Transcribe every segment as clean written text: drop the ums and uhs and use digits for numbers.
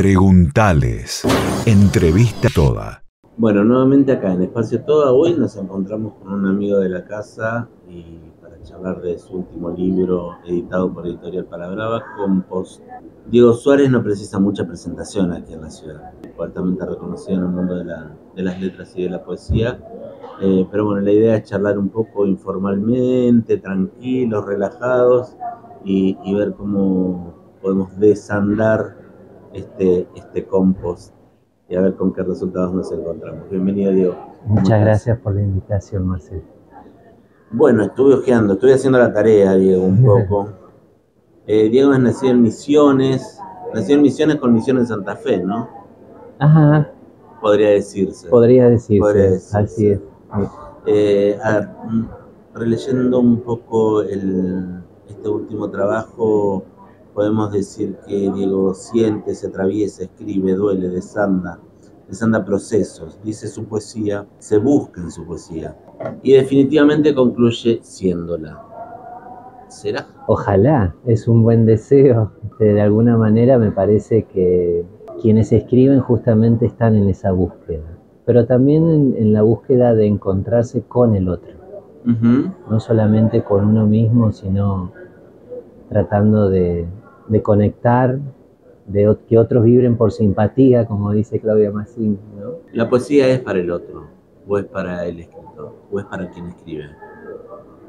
Preguntales. Entrevista toda. Bueno, nuevamente acá en Espacio Toda, hoy nos encontramos con un amigo de la casa y para charlar de su último libro editado por Editorial Palabrava, Compost. Diego Suárez no precisa mucha presentación aquí en la ciudad, altamente reconocido en el mundo de las letras y de la poesía, pero bueno, la idea es charlar un poco informalmente, tranquilos, relajados y ver cómo podemos desandar este compost y a ver con qué resultados nos encontramos. Bienvenido, Diego. Muchas gracias por la invitación, Marcelo. Bueno, estuve haciendo la tarea, Diego, un poco. Diego es nacido en Misiones con Misiones Santa Fe, ¿no? Ajá. Podría decirse. Podría decirse. Así es. Releyendo un poco este último trabajo, podemos decir que Diego siente, se atraviesa, escribe, duele, desanda procesos, dice su poesía, se busca en su poesía y definitivamente concluye siéndola. ¿Será? Ojalá, es un buen deseo. De alguna manera me parece que quienes escriben justamente están en esa búsqueda, pero también en la búsqueda de encontrarse con el otro. Uh-huh. No solamente con uno mismo, sino tratando de conectar, de que otros vibren por simpatía, como dice Claudia Massín, ¿no? ¿La poesía es para el otro, o es para el escritor, o es para quien escribe?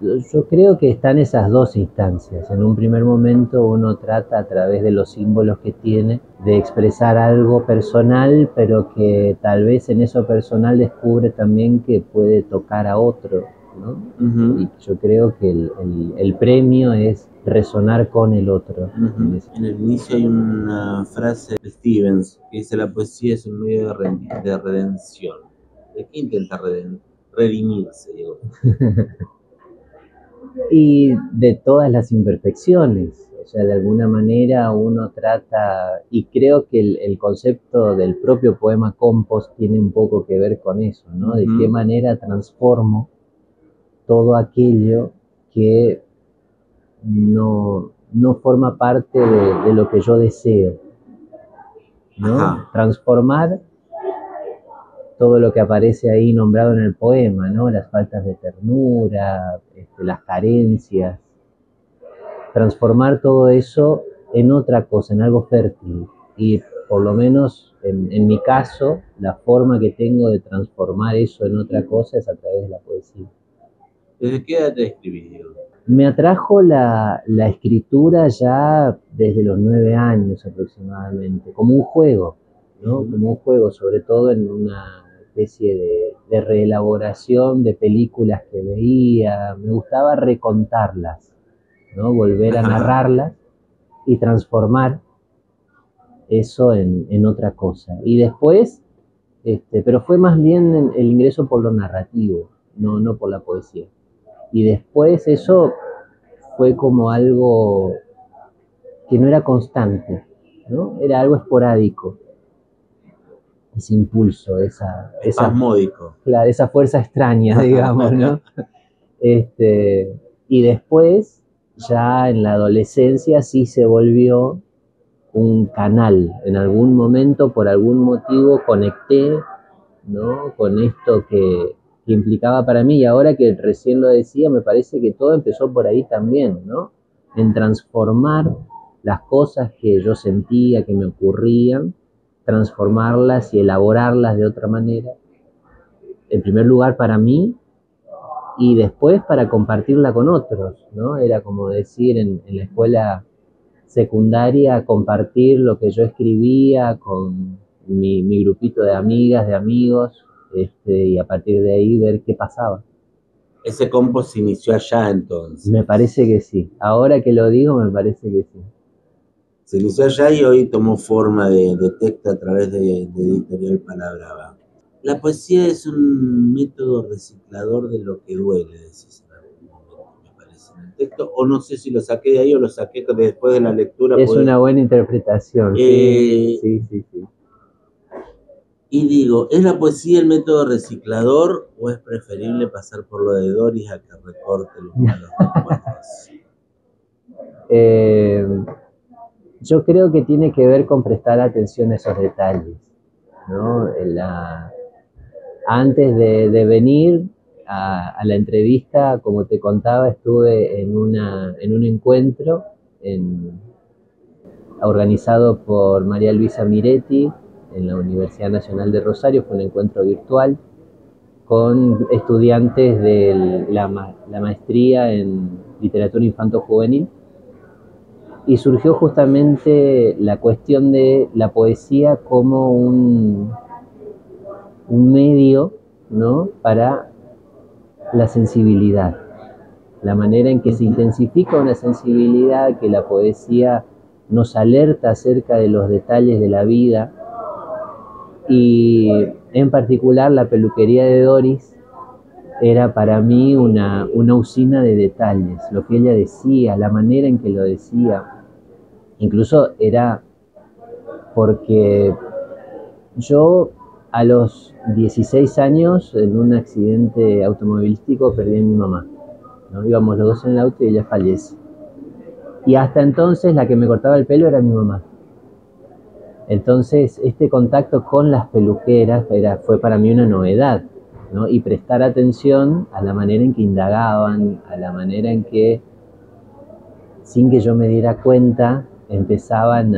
Yo creo que están esas dos instancias. En un primer momento uno trata a través de los símbolos que tiene de expresar algo personal, pero que tal vez en eso personal descubre también que puede tocar a otro, ¿no? Uh-huh. Y yo creo que el premio es resonar con el otro. Uh-huh. En el inicio hay una frase de Stevens que dice: la poesía es un medio de redención. ¿De qué intenta redimirse, Diego? Y de todas las imperfecciones. O sea, de alguna manera uno trata, y creo que el concepto del propio poema Compost tiene un poco que ver con eso, ¿no? De qué manera transformo todo aquello que no forma parte de lo que yo deseo, ¿no? Ajá. Transformar todo lo que aparece ahí nombrado en el poema, ¿no? Las faltas de ternura, las carencias. Transformar todo eso en otra cosa, en algo fértil. Y por lo menos en mi caso, la forma que tengo de transformar eso en otra cosa es a través de la poesía. ¿Desde qué edad te escribís, Diego? Me atrajo la escritura ya desde los 9 años aproximadamente, como un juego, ¿no? Uh-huh. Como un juego, sobre todo en una especie de reelaboración de películas que veía. Me gustaba recontarlas, ¿no? Volver a narrarlas y transformar eso en otra cosa. Y después, pero fue más bien el ingreso por lo narrativo, no por la poesía. Y después eso fue como algo que no era constante, ¿no? Era algo esporádico. Ese impulso, esa módico. Claro, esa fuerza extraña, digamos, ¿no? Y después, ya en la adolescencia, sí se volvió un canal. En algún momento, por algún motivo, conecté, ¿no? Con esto que implicaba para mí, y ahora que recién lo decía, me parece que todo empezó por ahí también, ¿no? En transformar las cosas que yo sentía, que me ocurrían, transformarlas y elaborarlas de otra manera. En primer lugar para mí, y después para compartirla con otros, ¿no? Era como decir en la escuela secundaria, compartir lo que yo escribía con mi grupito de amigas, de amigos, y a partir de ahí ver qué pasaba. ¿Ese compost se inició allá entonces? Me parece que sí. Ahora que lo digo, me parece que sí. Se inició allá y hoy tomó forma de texto a través de Editorial Palabrava. La poesía es un método reciclador de lo que duele, decís en algún momento, me parece, en el texto. O no sé si lo saqué de ahí o lo saqué después de la lectura. Es una buena interpretación. Sí. Y digo, ¿es la poesía el método reciclador o es preferible pasar por lo de Doris a que recorte los malos recuerdos? Yo creo que tiene que ver con prestar atención a esos detalles, ¿no? Antes de venir a la entrevista, como te contaba, estuve en un encuentro organizado por María Luisa Miretti en la Universidad Nacional de Rosario. Fue un encuentro virtual con estudiantes de la maestría en literatura infanto-juvenil, y surgió justamente la cuestión de la poesía como un medio, ¿no?, para la sensibilidad, la manera en que se intensifica una sensibilidad, que la poesía nos alerta acerca de los detalles de la vida, y en particular la peluquería de Doris era para mí una usina de detalles, lo que ella decía, la manera en que lo decía. Incluso era porque yo a los 16 años, en un accidente automovilístico, perdí a mi mamá, ¿no? Íbamos los dos en el auto y ella fallece. Y hasta entonces la que me cortaba el pelo era mi mamá. Entonces este contacto con las peluqueras fue para mí una novedad, ¿no? Y prestar atención a la manera en que indagaban, a la manera en que, sin que yo me diera cuenta, empezaban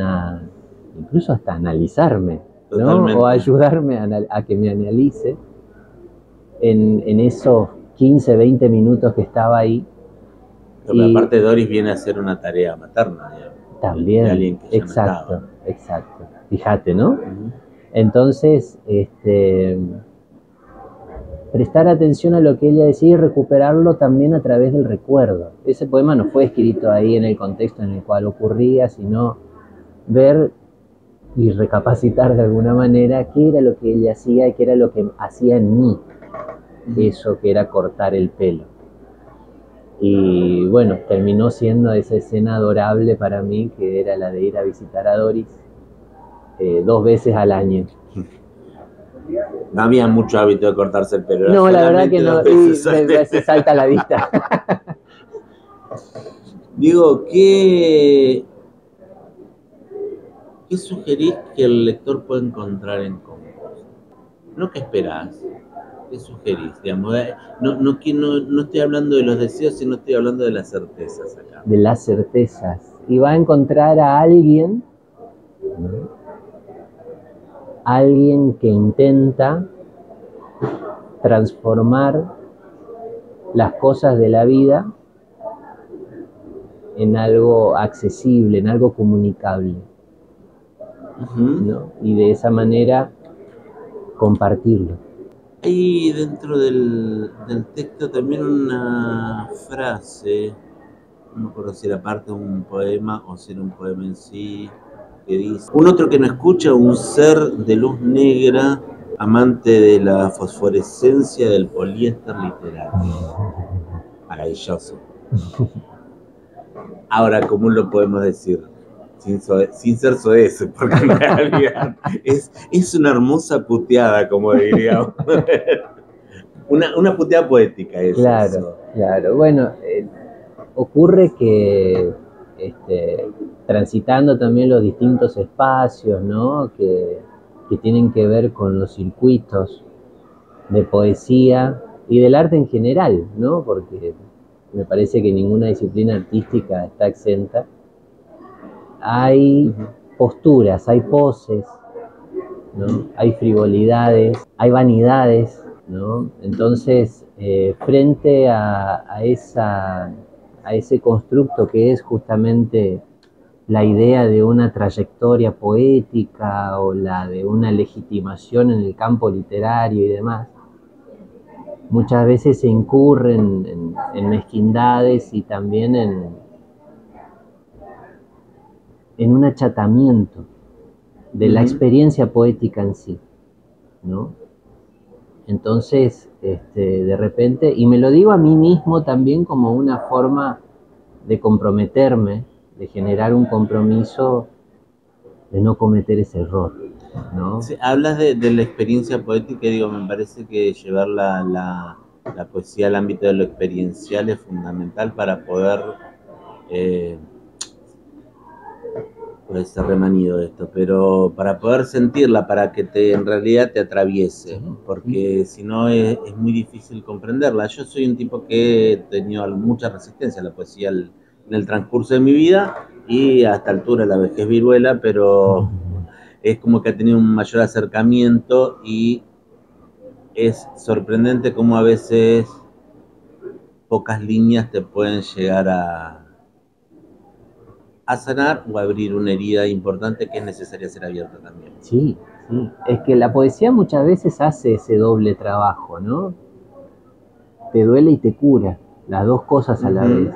incluso hasta analizarme, ¿no? O ayudarme a que me analice en esos 15, 20 minutos que estaba ahí. Porque aparte Doris viene a hacer una tarea materna, digamos, también, de alguien que ya exacto, no estaba. Exacto. Fíjate, ¿no? Entonces, prestar atención a lo que ella decía y recuperarlo también a través del recuerdo. Ese poema no fue escrito ahí en el contexto en el cual ocurría, sino ver y recapacitar de alguna manera qué era lo que ella hacía y qué era lo que hacía en mí, eso que era cortar el pelo. Y bueno, terminó siendo esa escena adorable para mí, que era la de ir a visitar a Doris 2 veces al año. No había mucho hábito de cortarse el pelo. No, la verdad que no, se salta a la vista. Digo, ¿qué sugerís que el lector puede encontrar en Compost? ¿No qué esperás? ¿Qué sugerís? Digamos, no estoy hablando de los deseos, sino estoy hablando de las certezas acá. De las certezas. Y va a encontrar a alguien, ¿no?, alguien que intenta transformar las cosas de la vida en algo accesible, en algo comunicable, ¿no? Y de esa manera compartirlo. Hay dentro del texto también una frase, no me acuerdo si era parte de un poema o si era un poema en sí, que dice: un otro que no escucha, un ser de luz negra, amante de la fosforescencia del poliéster literario. Maravilloso. Ahora, ¿cómo lo podemos decir? Sin ser soez, porque en realidad es una hermosa puteada, como diríamos. Una puteada poética, es claro, eso. Claro. Bueno, ocurre que transitando también los distintos espacios, ¿no?, que tienen que ver con los circuitos de poesía y del arte en general, ¿no?, porque me parece que ninguna disciplina artística está exenta. Hay posturas, hay poses, ¿no?, hay frivolidades, hay vanidades, ¿no? Entonces, frente a ese constructo que es justamente la idea de una trayectoria poética o la de una legitimación en el campo literario y demás, muchas veces se incurren en mezquindades y también en un achatamiento de la experiencia poética en sí, ¿no? Entonces, de repente, y me lo digo a mí mismo también como una forma de comprometerme, de generar un compromiso de no cometer ese error, ¿no? Sí, hablas de la experiencia poética y digo, me parece que llevar la poesía al ámbito de lo experiencial es fundamental para poder puede ser remanido esto, pero para poder sentirla, para que en realidad te atraviese, porque si no es muy difícil comprenderla. Yo soy un tipo que he tenido mucha resistencia a la poesía en el transcurso de mi vida y hasta altura la vejez viruela, pero es como que ha tenido un mayor acercamiento y es sorprendente cómo a veces pocas líneas te pueden llegar a sanar o abrir una herida importante que es necesaria ser abierta también. Sí, sí. Es que la poesía muchas veces hace ese doble trabajo, ¿no? Te duele y te cura, las dos cosas a la vez.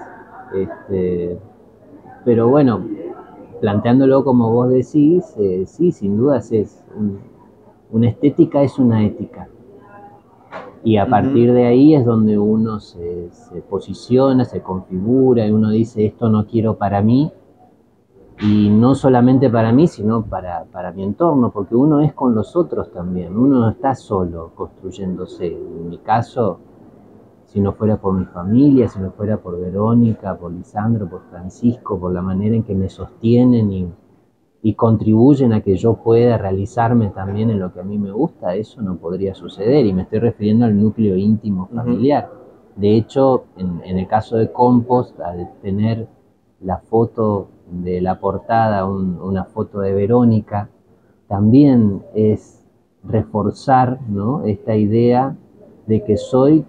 Pero bueno, planteándolo como vos decís, sí, sin dudas una estética es una ética. Y a partir de ahí es donde uno se posiciona, se configura y uno dice, esto no quiero para mí. Y no solamente para mí, sino para mi entorno, porque uno es con los otros también, uno no está solo construyéndose. En mi caso, si no fuera por mi familia, si no fuera por Verónica, por Lisandro, por Francisco, por la manera en que me sostienen y contribuyen a que yo pueda realizarme también en lo que a mí me gusta, eso no podría suceder. Y me estoy refiriendo al núcleo íntimo familiar. De hecho, en el caso de Compost, al tener la foto de la portada, una foto de Verónica, también es reforzar, ¿no?, esta idea de que soy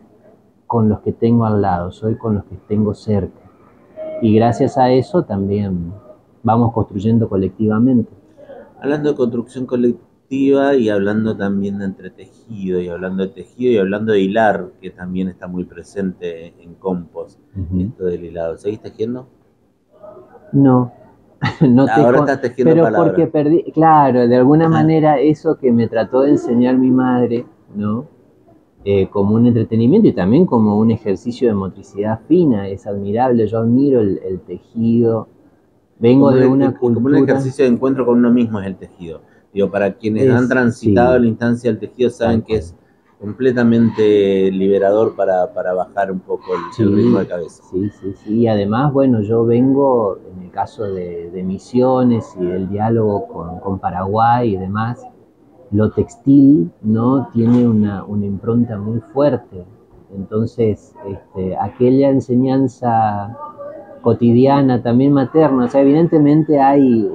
con los que tengo al lado, soy con los que tengo cerca. Y gracias a eso también vamos construyendo colectivamente. Hablando de construcción colectiva y hablando también de entretejido, y hablando de tejido y hablando de hilar, que también está muy presente en Compost, esto del hilado. ¿Seguís tejiendo? No, no tejo. Ahora estás tejiendo pero palabras. Porque perdí, claro, de alguna manera eso que me trató de enseñar mi madre, ¿no? Como un entretenimiento y también como un ejercicio de motricidad fina, es admirable. Yo admiro el tejido. Vengo de una cultura... Como un ejercicio de encuentro con uno mismo es el tejido. Digo, para quienes han transitado la instancia del tejido saben que es completamente liberador para bajar un poco el ritmo de cabeza. Sí. Y además, bueno, yo vengo, en el caso de Misiones y del diálogo con Paraguay y demás, lo textil, ¿no?, tiene una impronta muy fuerte. Entonces, aquella enseñanza cotidiana, también materna, o sea, evidentemente hay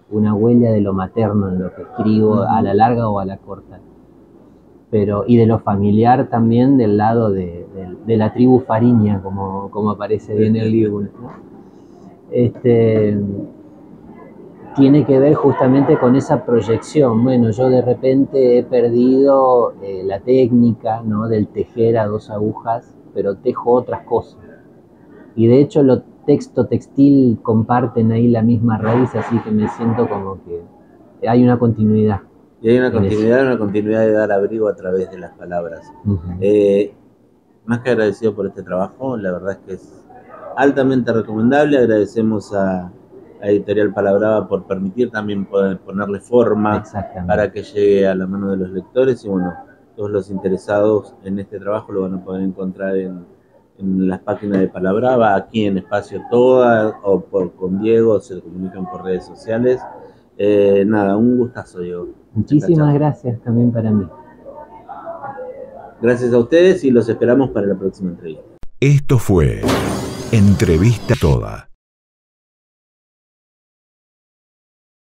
una huella de lo materno en lo que escribo, a la larga o a la corta. Pero, y de lo familiar también, del lado de la tribu Fariña, como aparece bien en el libro, ¿no? Tiene que ver justamente con esa proyección. Bueno, yo de repente he perdido la técnica, ¿no?, del tejer a dos agujas, pero tejo otras cosas. Y de hecho lo texto-textil comparten ahí la misma raíz, así que me siento como que hay una continuidad. Y hay una continuidad de dar abrigo a través de las palabras. Más que agradecido por este trabajo, la verdad es que es altamente recomendable. Agradecemos a Editorial Palabrava por permitir también poder ponerle forma para que llegue a la mano de los lectores. Y bueno, todos los interesados en este trabajo lo van a poder encontrar en las páginas de Palabrava, aquí en Espacio Toda, o con Diego, se comunican por redes sociales. Nada, un gustazo, Diego. Muchísimas gracias también para mí. Gracias a ustedes y los esperamos para la próxima entrevista. Esto fue Entrevista Toda.